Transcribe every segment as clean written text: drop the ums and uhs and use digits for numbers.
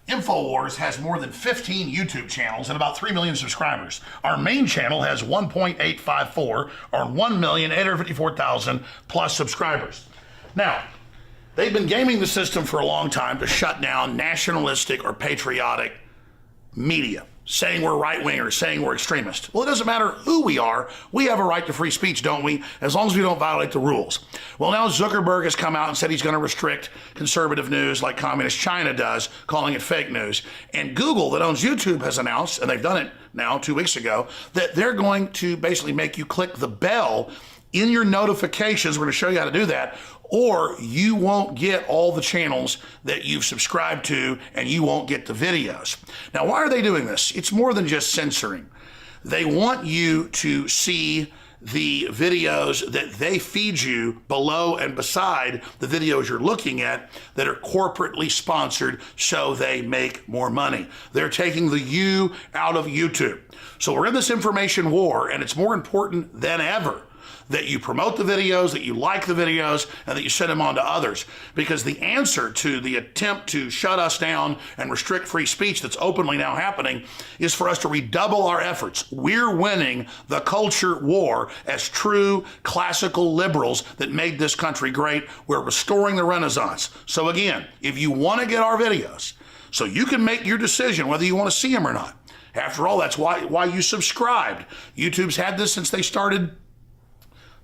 InfoWars has more than 15 YouTube channels and about 3 million subscribers. Our main channel has 1.854 or 1,854,000 plus subscribers. Now, they've been gaming the system for a long time to shut down nationalistic or patriotic media, saying we're right-wingers, saying we're extremists. Well, it doesn't matter who we are. We have a right to free speech, don't we? As long as we don't violate the rules. Well, now Zuckerberg has come out and said he's going to restrict conservative news like communist China does, calling it fake news. And Google, that owns YouTube, has announced, and they've done it now 2 weeks ago, that they're going to basically make you click the bell in your notifications. We're going to show you how to do that, or you won't get all the channels that you've subscribed to, and you won't get the videos. Now, why are they doing this? It's more than just censoring. They want you to see the videos that they feed you below and beside the videos you're looking at that are corporately sponsored so they make more money. They're taking the you out of YouTube. So we're in this information war, and it's more important than ever that you promote the videos, that you like the videos, and that you send them on to others. Because the answer to the attempt to shut us down and restrict free speech that's openly now happening is for us to redouble our efforts. We're winning the culture war as true classical liberals that made this country great. We're restoring the Renaissance. So again, if you want to get our videos, so you can make your decision whether you want to see them or not. After all, that's why you subscribed. YouTube's had this since they started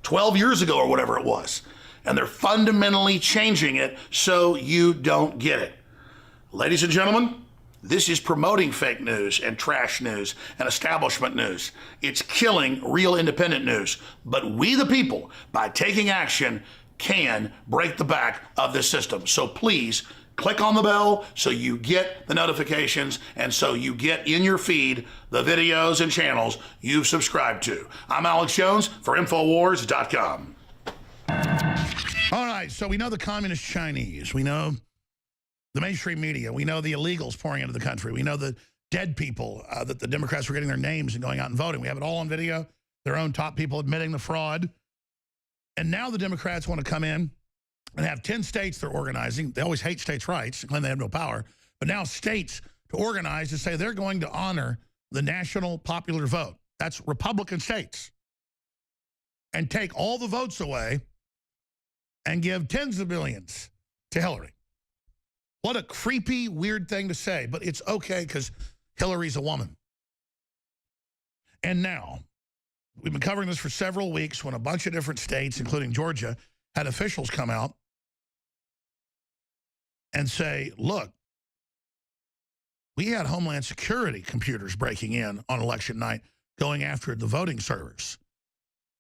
12 years ago or whatever it was. And they're fundamentally changing it so you don't get it. Ladies and gentlemen, this is promoting fake news and trash news and establishment news. It's killing real independent news. But we the people, by taking action, can break the back of this system. So please, click on the bell so you get the notifications and so you get in your feed the videos and channels you've subscribed to. I'm Alex Jones for Infowars.com. All right, so we know the communist Chinese. We know the mainstream media. We know the illegals pouring into the country. We know the dead people that the Democrats were getting their names and going out and voting. We have it all on video, their own top people admitting the fraud. And now the Democrats want to come in and have 10 states they're organizing. They always hate states' rights, claim they have no power. But now states to organize to say they're going to honor the national popular vote. That's Republican states. And take all the votes away and give tens of billions to Hillary. What a creepy, weird thing to say, but it's okay because Hillary's a woman. And now, we've been covering this for several weeks when a bunch of different states, including Georgia, had officials come out and say, look, we had Homeland Security computers breaking in on election night going after the voting servers.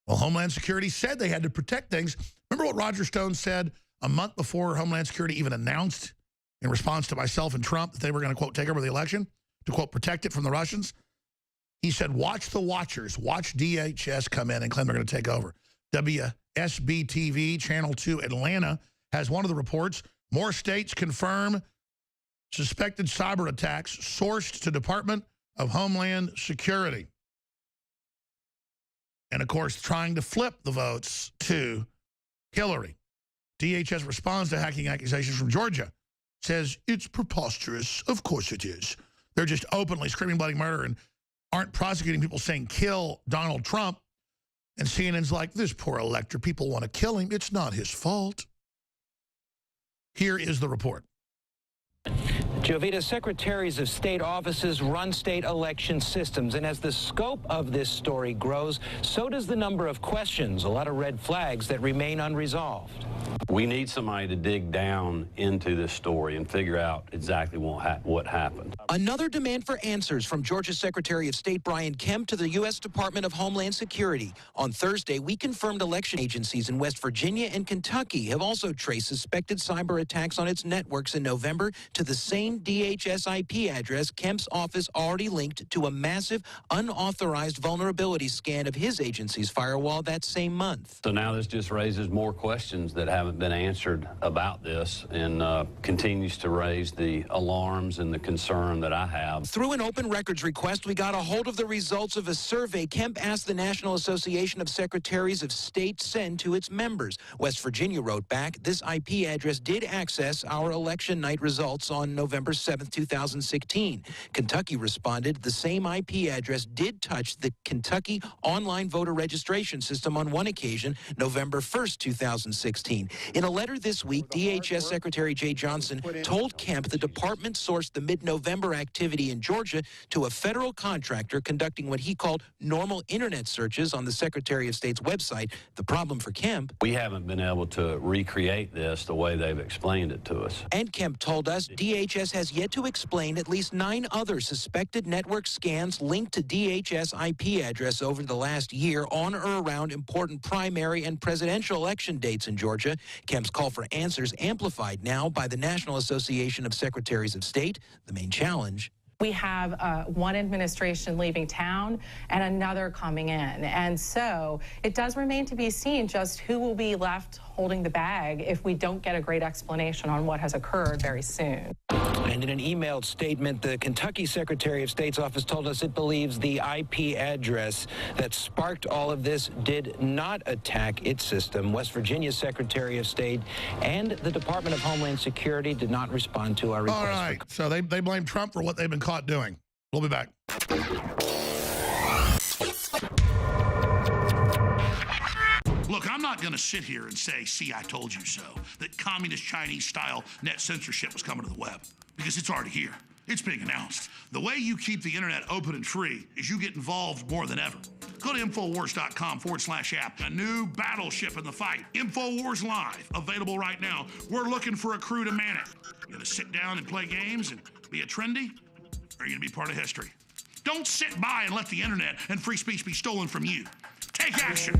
Well, Homeland Security said they had to protect things. Remember what Roger Stone said a month before Homeland Security even announced in response to myself and Trump that they were going to, quote, take over the election to, quote, protect it from the Russians? He said, watch the watchers, watch DHS come in and claim they're going to take over. WSB-TV, Channel 2 Atlanta, has one of the reports. More states confirm suspected cyber attacks sourced to Department of Homeland Security. And, of course, trying to flip the votes to Hillary. DHS responds to hacking accusations from Georgia. Says, it's preposterous. Of course it is. They're just openly screaming bloody murder and aren't prosecuting people saying kill Donald Trump. And CNN's like, this poor elector, people want to kill him. It's not his fault. Here is the report. Jovita, secretaries of state offices run state election systems, and as the scope of this story grows, so does the number of questions, a lot of red flags that remain unresolved. We need somebody to dig down into this story and figure out exactly what happened. Another demand for answers from Georgia Secretary of State Brian Kemp to the U.S. Department of Homeland Security. On Thursday, we confirmed election agencies in West Virginia and Kentucky have also traced suspected cyber attacks on its networks in November to the same DHS IP address Kemp's office already linked to a massive, unauthorized vulnerability scan of his agency's firewall that same month. So now this just raises more questions that haven't been answered about this and continues to raise the alarms and the concern that I have. Through an open records request, we got a hold of the results of a survey Kemp asked the National Association of Secretaries of State send to its members. West Virginia wrote back, this IP address did access our election night results on November 7th, 2016. Kentucky responded, the same IP address did touch the Kentucky online voter registration system on one occasion, November 1st, 2016. In a letter this week, DHS Secretary Jay Johnson told Kemp the department sourced the mid-November activity in Georgia to a federal contractor conducting what he called normal internet searches on the Secretary of State's website. The problem for Kemp, We haven't been able to recreate this the way they've explained it to us. and Kemp told us DHS has yet to explain at least 9 other suspected network scans linked to DHS IP address over the last year on or around important primary and presidential election dates in Georgia. Kemp's call for answers amplified now by the National Association of Secretaries of State. The main challenge, we have one administration leaving town and another coming in. And so it does remain to be seen just who will be left holding the bag if we don't get a great explanation on what has occurred very soon. And in an emailed statement, the Kentucky Secretary of State's office told us it believes the IP address that sparked all of this did not attack its system. West Virginia's Secretary of State and the Department of Homeland Security did not respond to our request. All right, so they blame Trump for what they've been caught doing. We'll be back. Look, I'm not going to sit here and say, see, I told you so, that communist Chinese-style net censorship was coming to the web, because it's already here. It's being announced. The way you keep the internet open and free is you get involved more than ever. Go to Infowars.com/app. A new battleship in the fight. Infowars Live, available right now. We're looking for a crew to man it. You going to sit down and play games and be a trendy? Or are you going to be part of history? Don't sit by and let the internet and free speech be stolen from you. Take action.